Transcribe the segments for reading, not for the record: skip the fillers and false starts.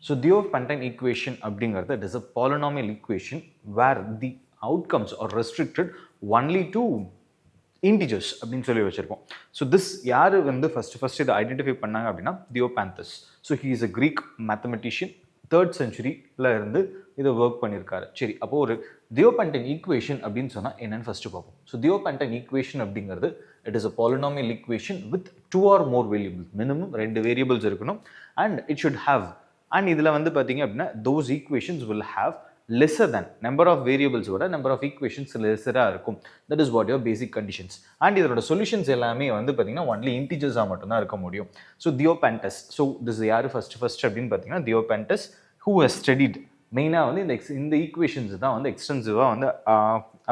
So Diophantine equation அப்படிங்கிறது it is a polynomial equation where the outcomes are restricted only to integers அப்படின்னு சொல்லி வச்சிருக்கோம். So this யார் வந்து ஃபர்ஸ்ட் இதை ஐடென்டிஃபை பண்ணாங்க அப்படின்னா Diophantus. So he is a Greek mathematician, 3rd centuryல இருந்து இதை ஒர்க் பண்ணியிருக்காரு. சரி, அப்போ ஒரு தியோபாண்டைன் ஈக்குவேஷன் அப்படின்னு சொன்னால் என்னன்னு ஃபர்ஸ்ட் பார்ப்போம். ஸோ தியோபாண்டைன் ஈக்குவேஷன் அப்படிங்கிறது it is a polynomial equation with 2 or more variables, minimum 2 variables இருக்கணும். And it should have, and இதில் வந்து பார்த்தீங்க அப்படின்னா those equations will have lesser than number of variables ஓட number of equations lesser-ஆ இருக்கும். That is what your basic conditions. And இதோட solutions எல்லாமே வந்து பார்த்தீங்கன்னா only integers-ஆ மட்டும்தான் இருக்க முடியும். So Diopantus, so this is யாரு first அப்படின்னு பார்த்தீங்கன்னா Diopantus, who has studied மெயினாக வந்து இந்த ஈக்குவேஷன்ஸ் தான் வந்து எக்ஸ்டென்சிவாக வந்து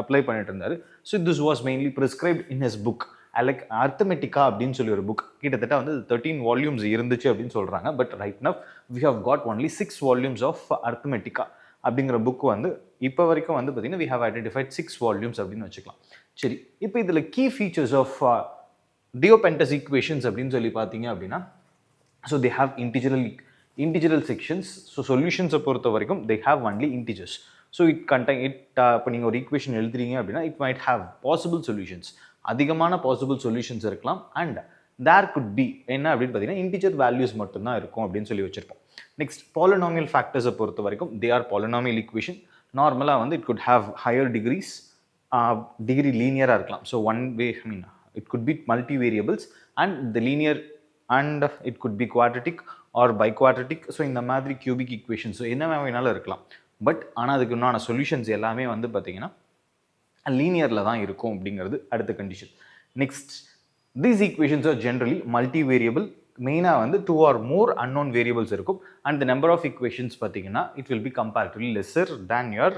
அப்ளை பண்ணிட்டு இருந்தாரு. So this was mainly prescribed in his book like Arithmetica அப்படின்னு சொல்லி ஒரு புக். கிட்டத்தட்ட வந்து 13 வால்யூம்ஸ் இருந்துச்சு அப்படின்னு சொல்கிறாங்க. But right now we have got only 6 volumes of Arithmetica அப்படிங்கிற புக் வந்து இப்போ வரைக்கும் வந்து பார்த்தீங்கன்னா வி ஹவ் ஐடென்டிஃபைட் 6 வால்யூம்ஸ் அப்படின்னு வச்சுக்கலாம். சரி, இப்போ இதில் key features of Diophantus equations அப்படின்னு சொல்லி பார்த்தீங்க அப்படின்னா, so they have integral sections. So சொல்யூஷன்ஸை பொறுத்த வரைக்கும் they have only integers. So இப்போ நீங்கள் ஒரு ஈக்குவேஷன் எழுதுறீங்க அப்படின்னா it might have possible solutions, அதிகமான பாசிபிள் சொல்யூஷன்ஸ் இருக்கலாம். அண்ட் தேர் குட் பி என்ன அப்படின்னு பார்த்தீங்கன்னா இன்டிஜர் வேல்யூஸ் மட்டும்தான் இருக்கும் அப்படின்னு சொல்லி வச்சிருப்போம். நெக்ஸ்ட் பாலினாமியல் ஃபேக்டர்ஸை பொறுத்த வரைக்கும் தே ஆர் பாலினாமியல் ஈக்குவேஷன். நார்மலாக வந்து it could have higher degrees, degree லீனியராக இருக்கலாம். So one way I mean it could be multi variables and the linear and it could be quadratic or biquadratic. So இந்த மாதிரி cubic equation so என்ன வேணாலும் இருக்கலாம். But ஆனால் அதுக்கு உண்டான சொல்யூஷன்ஸ் எல்லாமே வந்து பார்த்தீங்கன்னா லீனியரில் தான் இருக்கும் அப்படிங்கிறது அடுத்த கண்டிஷன். Next, these equations are generally multi variable. மெயினாக வந்து 2 or more unknown வேரியபிள்ஸ் இருக்கும். And the number of equations பார்த்தீங்கன்னா it will be comparatively lesser than your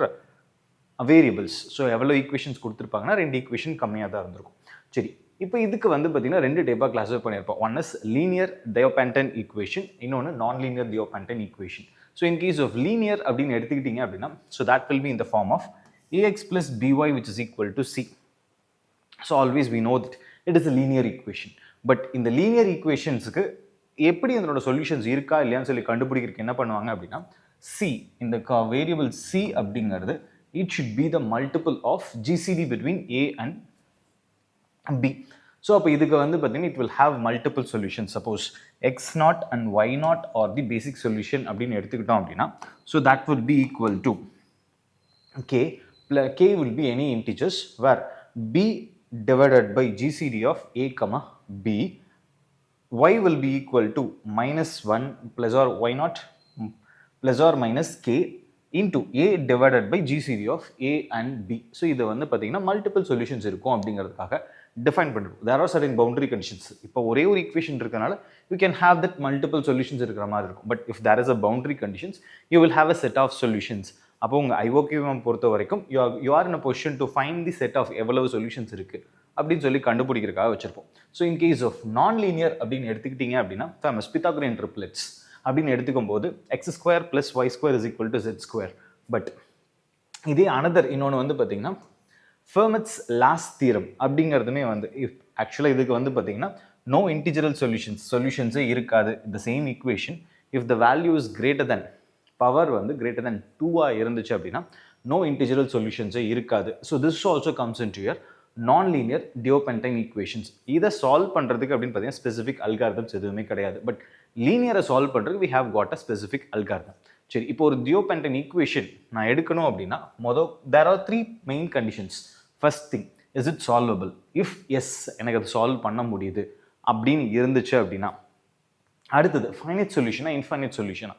variables. So எவ்வளோ ஈக்குவேஷன்ஸ் கொடுத்துருப்பாங்கன்னா 2 ஈக்குவேஷன் கம்மியாக தான் இருந்திருக்கும். சரி, இப்போ இதுக்கு வந்து பார்த்தீங்கன்னா 2 டைப்பாக கிளாஸிஃபை பண்ணியிருப்போம். One is linear Diophantine equation, இன்னொன்று non linear Diophantine equation. So in case of linear அப்படின்னு எடுத்துக்கிட்டீங்க அப்படின்னா so that will be in the form of ax plus by which is equal to c. So always we know that it is a linear equation. But in the linear equationsக்கு எப்படி அதனோட solutions இருக்கா இல்லையான்னு சொல்லி கண்டுபிடிக்கிறதுக்கு என்ன பண்ணுவாங்க அப்படின்னா c, இந்த வேரியபிள் c அப்படிங்கிறது it should be the multiple of GCD between a and b. So அப்போ இதுக்கு வந்து பார்த்தீங்கன்னா it will have multiple solutions. Suppose x0 and y0 or the basic solution அப்படின்னு எடுத்துக்கிட்டோம் அப்படின்னா so that would be equal to k will be any integers where b divided by GCD of a comma b, y will be equal to -1 plus or y0 plus or minus k into a divided by GCD of a and b. So இது வந்து பார்த்தீங்கன்னா multiple solutions இருக்கும் அப்படிங்கிறதுக்காக define பண்ணிருக்கும். There are certain boundary conditions. இப்போ ஒரே ஒரு equation இருக்கனால you can have that multiple solutions இருக்கிற மாதிரி இருக்கும். But if there is a boundary conditions you will have a set of solutions. அப்போ உங்கள் ஐஓகேஎம் பொறுத்த வரைக்கும் you are in a position to find the set of எவ்வளவு சொல்யூஷன்ஸ் இருக்குது அப்படின்னு சொல்லி கண்டுபிடிக்கிறதுக்காக வச்சிருப்போம். ஸோ இன் கேஸ் ஆஃப் நான் லீனியர் அப்படின்னு எடுத்துக்கிட்டீங்க அப்படின்னா ஃபேமஸ் பித்தாகோரியன் ட்ரிப்ளெட்ஸ் அப்படின்னு எடுத்துக்கும் போது x² + y² = z². பட் இதே அனதர் இன்னொன்று வந்து பார்த்தீங்கன்னா ஃபெர்மட்ஸ் லாஸ்ட் தியரம் அப்படிங்கிறதுமே வந்து ஆக்சுவலாக இதுக்கு வந்து பார்த்தீங்கன்னா நோ இன்டிஜரல் சொல்யூஷன்ஸே இருக்காது. The same equation if the value is greater than power வந்து கிரேட்டர் தென் 2 இருந்துச்சு அப்படின்னா நோ இன்டிஜரல் சொல்யூஷன்ஸே இருக்காது. So this also comes into your non linear Diophantine equations. இதை சால்வ் பண்ணுறதுக்கு அப்படின்னு பார்த்தீங்கன்னா ஸ்பெசிஃபிக் அல்காரிதம்ஸ் எதுவுமே கிடையாது. பட் லீனியரை சால்வ் பண்ணுறதுக்கு we have got a specific algorithm. சரி, இப்போ ஒரு டியோபென்டைன் ஈக்குவேஷன் நான் எடுக்கணும் அப்படின்னா there are 3 main conditions. First thing, is it solvable? If S, எனக்கு அது சால்வ் பண்ண முடியுது அப்படின்னு இருந்துச்சு அப்படின்னா அடுத்தது ஃபைனைட் சொல்யூஷனா இன்ஃபைனைட் சொல்யூஷனா?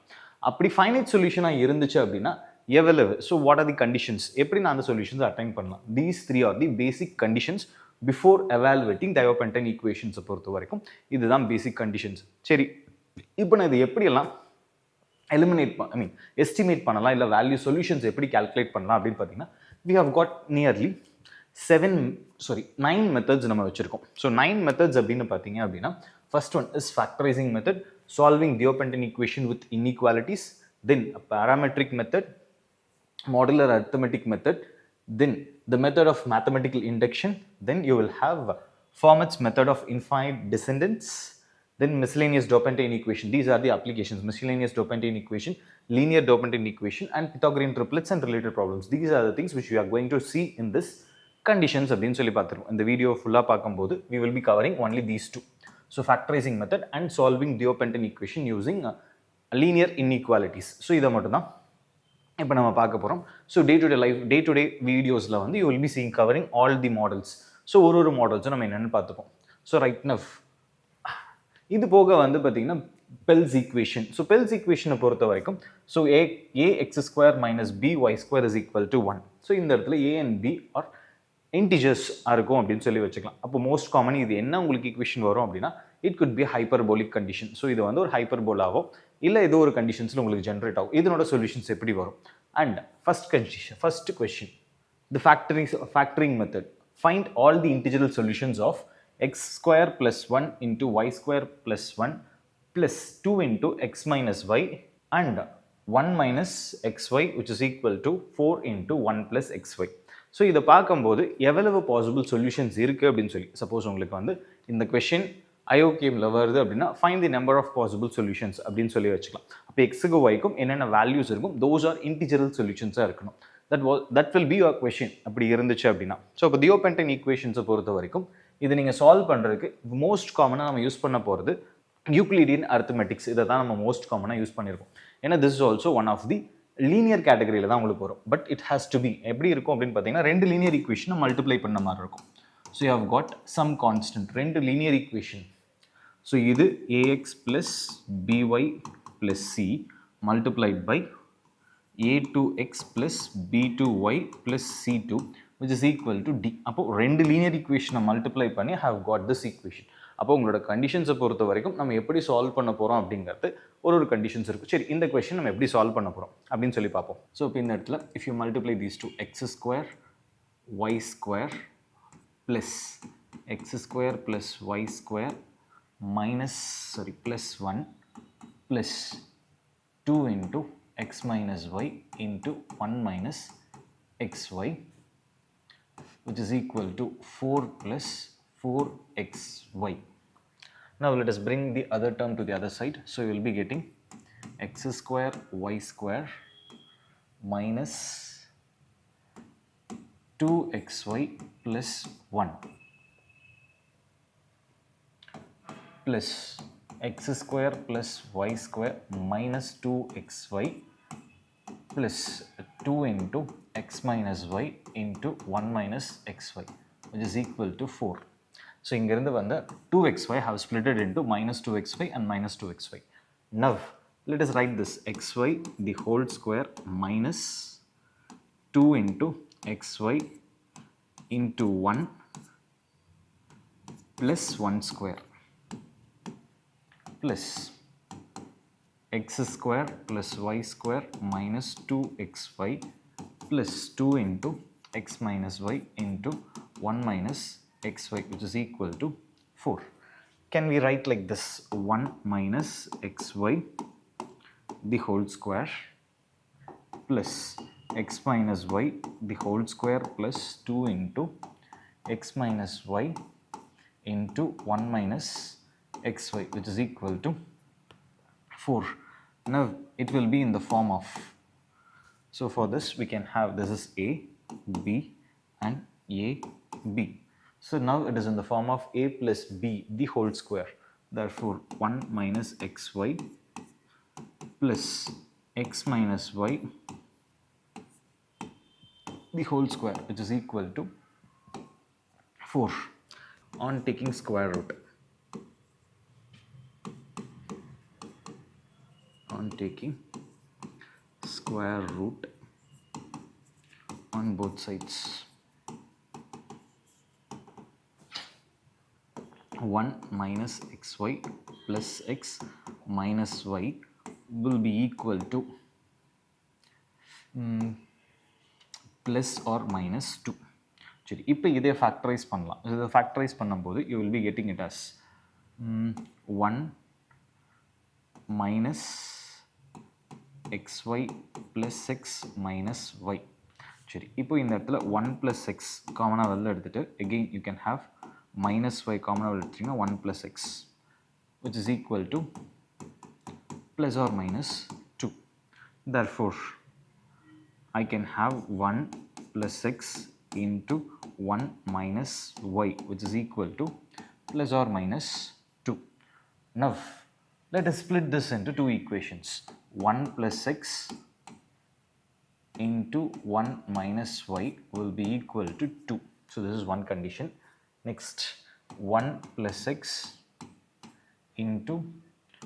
அப்படி ஃபைனைட் சொல்யூஷனாக இருந்துச்சு அப்படின்னா எவ்வளவு? So what are the conditions? எப்படி நான் அந்த சொல்யூஷன்ஸ் அட்டைன் பண்ணலாம்? These 3 are the basic conditions before evaluating Diophantine ஈக்குவேஷன்ஸை பொறுத்த வரைக்கும் இதுதான் பேசிக் கண்டிஷன்ஸ். சரி, இப்போ நான் இது எப்படியெல்லாம் எஸ்டிமேட் பண்ணலாம், இல்லை வேல்யூ சொல்யூஷன்ஸ் எப்படி கால்குலேட் பண்ணலாம் அப்படின்னு பார்த்தீங்கன்னா we have got nearly 9 methods நம்ம வச்சுருக்கோம். ஸோ 9 மெத்தட்ஸ் அப்படின்னு பார்த்தீங்க அப்படின்னா first one is factorising method, solving Diophantine equation with inequalities, then a parametric method, modular arithmetic method, then the method of mathematical induction, then you will have Fermat's method of infinite descendants, Then miscellaneous Diophantine equation. These are the applications: miscellaneous Diophantine equation, linear Diophantine equation, and Pythagorean triplets and related problems. These are the things which we are going to see in this conditions அப்படின்னு சொல்லி பார்த்துருவோம். இந்த video ஃபுல்லாக பார்க்கும்போது we will be covering only these two. So factorizing method and solving Diophantine equation using linear inequalities. So இதை மட்டும் தான் இப்போ நம்ம பார்க்க போகிறோம். ஸோ டே டு டே வீடியோஸில் வந்து you will be seeing covering all the models. So ஒரு மாடல்ஸும் நம்ம என்னென்னு பார்த்துப்போம். ஸோ ரைட் நவ் இது போக வந்து பார்த்தீங்கன்னா பெல்ஸ் ஈக்குவேஷன். ஸோ பெல்ஸ் ஈக்குவேஷனை பொறுத்த வரைக்கும் so ax square minus by square is equal to 1. So இந்த இடத்துல a and b are integers இருக்கும் அப்படின்னு சொல்லி வச்சுக்கலாம். அப்போ மோஸ்ட் காமன் இது என்ன உங்களுக்கு ஈக்குவேஷன் வரும் அப்படின்னா it could B hyperbolic condition. So இது வந்து ஒரு ஹைப்பர்போலாவோ இல்லை ஏதோ ஒரு கண்டிஷன்ஸில் உங்களுக்கு ஜென்ரேட் ஆகும். இதனோட சொல்யூஷன்ஸ் எப்படி வரும்? And first question the factoring method. Find all the integral solutions of x square plus 1 into y square plus 1 plus 2 into x minus y and 1 minus xy which is equal to 4 into 1 plus xy. So இதை பார்க்கும்போது எவ்வளவு possible solutions இருக்குது அப்படின்னு சொல்லி suppose உங்களுக்கு வந்து இந்த question ஐஓகேமில் வருது அப்படின்னா find the number of possible solutions அப்படின்னு சொல்லி வச்சுக்கலாம். அப்போ எக்ஸுக்கு ஒய்க்கும் என்னென்ன வேல்யூஸ் இருக்கும், தோஸ் ஆர் இன்டிஜரல் சொல்யூஷன்ஸாக இருக்கணும். That will be your question அப்படி இருந்துச்சு அப்படின்னா. ஸோ இப்போ Diophantine ஈக்குவேஷன்ஸை பொறுத்த வரைக்கும் இது நீங்கள் சால்வ் பண்ணுறதுக்கு மோஸ்ட் காமனாக நம்ம யூஸ் பண்ண போகிறது யூக்ளிடியன் அரித்மெட்டிக்ஸ். இதை தான் நம்ம மோஸ்ட் காமனாக யூஸ் பண்ணியிருக்கோம். ஏன்னா this is also one of the linear கேட்டகரியில் தான் உங்களுக்கு வரும். But it has to be எப்படி இருக்கும் அப்படின்னு பார்த்தீங்கன்னா ரெண்டு லீனியர் ஈக்குவேஷனை மல்டிப்ளை பண்ண மாதிரி இருக்கும். So you have got some constant, ரெண்டு லீனியர் ஈக்குவேஷன். ஸோ இது ax plus by plus c multiplied by a2x plus b2y plus c2 which is equal to d. அப்போ ரெண்டு லீனியர் ஈக்குவேஷனை மல்டிப்ளை பண்ணி have got this equation. அப்போ உங்களோட கண்டிஷன்ஸை பொறுத்த வரைக்கும் நம்ம எப்படி சால்வ் பண்ண போகிறோம் அப்படிங்கிறது ஒரு கண்டிஷன்ஸ் இருக்குது. சரி, இந்த கொஷின் நம்ம எப்படி சால்வ் பண்ண போகிறோம் அப்படின்னு சொல்லி பார்ப்போம். ஸோ இப்போ இந்த இடத்துல if you multiply these two x square y square plus x square plus y square plus 1 plus 2 into x minus y into 1 minus xy which is equal to 4 plus 4xy. Now let us bring the other term to the other side. So you will be getting x square y square minus 2xy plus 1 plus x square plus y square minus 2xy plus 2 into x minus y into 1 minus xy which is equal to 4. So இங்கிருந்து வந்து 2xy have split it into minus 2xy and minus 2xy. Now let us write this xy the whole square minus 2 into xy into 1 plus 1 square plus x square plus y square minus 2xy plus 2 into x minus y into 1 minus xy which is equal to 4. Can we write like this 1 minus xy the whole square plus x minus y the whole square plus 2 into x minus y into 1 minus xy which is equal to 4. Now it will be in the form of, so for this we can have this is a, b and a, b. So now it is in the form of a plus b the whole square. Therefore 1 minus xy plus x minus y the whole square which is equal to 4. On taking square root, taking square root on both sides, 1 minus xy plus x minus y will be equal to plus or minus 2. சரி, இப்போ இதே factorise பண்ணலாம். இதை factorise பண்ணும்போது you will be getting it as 1 minus xy plus x minus y. சரி, இப்போ இந்த இடத்துல 1 plus x காமனாக வெளில எடுத்துட்டு again you can have minus y காமனாக வெளில எடுத்தீங்கன்னா 1 plus x which is equal to plus or minus 2. Therefore, I can have 1 plus x into 1 minus y, which is equal to plus or minus 2. Now, let us split this into two equations. 1 plus x into 1 minus y will be equal to 2. So, this is one condition. Next, 1 plus x into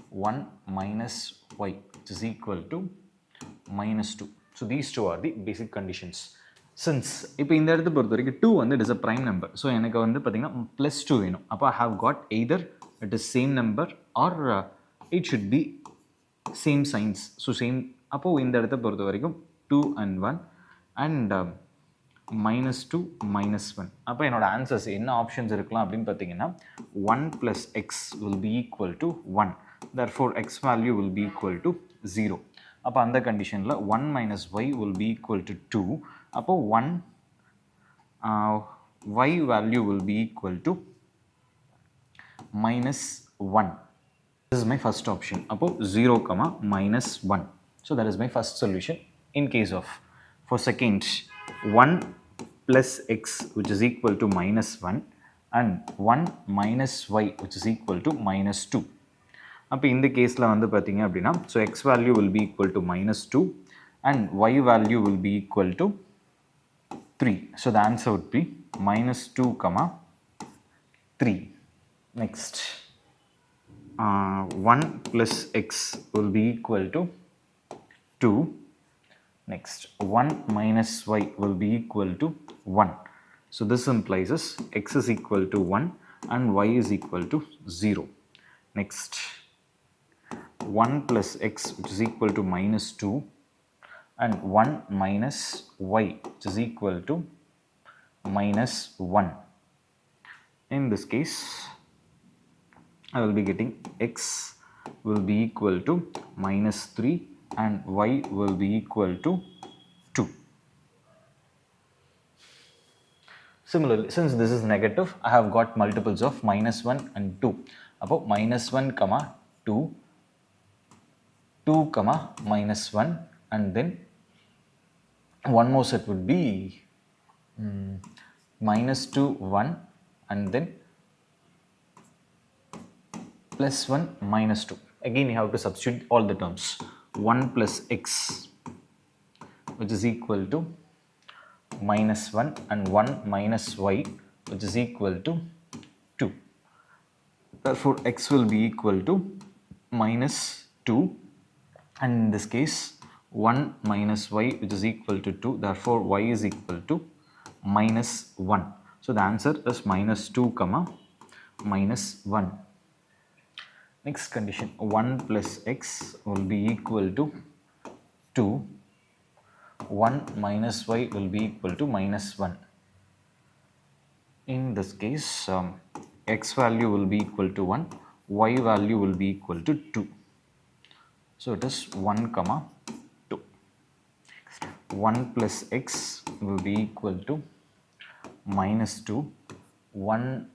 1 minus y, which is equal to minus 2. So, these two are the basic conditions. Since இப்போ இந்த இடத்தை பொறுத்த வரைக்கும் 2 வந்து it is a prime number. So, எனக்கு வந்து பார்த்தீங்கன்னா plus 2 வேணும். அப்போ I have got either it is same number or it should be same signs. So, same அப்போ இந்த இடத்தை பொறுத்த வரைக்கும் 2 and 1 and minus 2 minus 1. அப்போ என்னோட ஆன்சர்ஸ் என்ன ஆப்ஷன்ஸ் இருக்கலாம் அப்படின்னு பார்த்தீங்கன்னா 1 plus x will be equal to 1. Therefore, x value will be equal to 0. அப்போ அந்த கண்டிஷனில் 1 minus y will be equal to 2. அப்போ 1 y value will be equal to minus 1. This is my first option. அப்போ 0, minus 1. So, that is my first solution. In case of, for second, 1 plus x which is equal to minus 1 and 1 minus y which is equal to minus 2. அப்போ இந்த கேஸில் வந்து பார்த்தீங்க அப்படின்னா so x value will be equal to minus 2 and y value will be equal to 3. So, the answer would be minus 2, 3. Next, 1 plus x will be equal to 2. Next, 1 minus y will be equal to 1. So, this implies x is equal to 1 and y is equal to 0. Next, 1 plus x which is equal to minus 2 and 1 minus y which is equal to minus 1. In this case, I will be getting x will be equal to minus 3 and y will be equal to 2. Similarly, since this is negative, I have got multiples of minus 1 and 2. About minus 1, 2, 2, minus 1, and then one more set would be minus 2, 1, and then plus 1, minus 2. Again, you have to substitute all the terms. 1 plus x which is equal to minus 1 and 1 minus y which is equal to 2. Therefore, x will be equal to minus 2 and in this case 1 minus y which is equal to 2. Therefore, y is equal to minus 1. So, the answer is minus 2, minus 1. Next condition, 1 plus x will be equal to 2. 1 minus y will be equal to minus 1. In this case, x value will be equal to 1, y value will be equal to 2. So, it is 1, 2. 1 plus x will be equal to minus 2. 1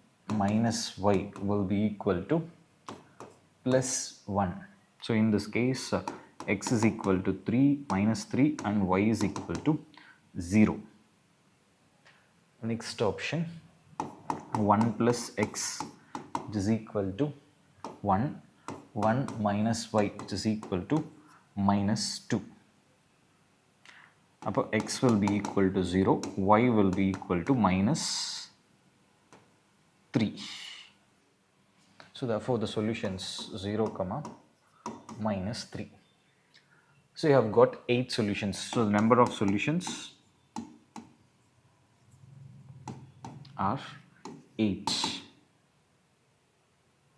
minus y will be equal to plus 1. So, in this case, x is equal to 3, minus 3 and y is equal to 0. Next option, 1 plus x which is equal to 1, 1 minus y which is equal to minus 2. Now, x will be equal to 0, y will be equal to minus 3. So, therefore, the solutions 0, minus 3. So, you have got 8 solutions. So, the number of solutions are 8.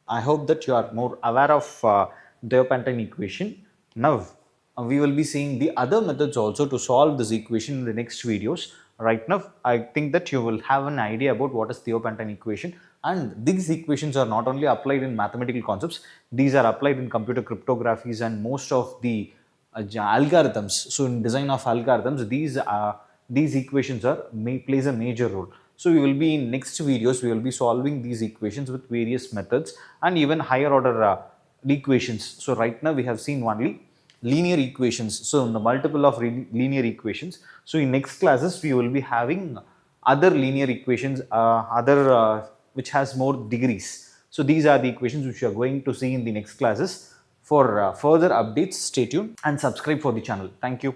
I hope that you are more aware of Diophantine equation. Now, we will be seeing the other methods also to solve this equation in the next videos. Right now, I think that you will have an idea about what is Diophantine equation, and these equations are not only applied in mathematical concepts, these are applied in computer cryptographies and most of the algorithms. So, in design of algorithms, these equations plays a major role. So we will be in next videos, we will be solving these equations with various methods and even higher order equations. So right now we have seen only linear equations, so the multiple of linear equations. So in next classes we will be having other linear equations, other which has more degrees. So these are the equations which you are going to see in the next classes. For further updates, stay tuned and subscribe for the channel. Thank you.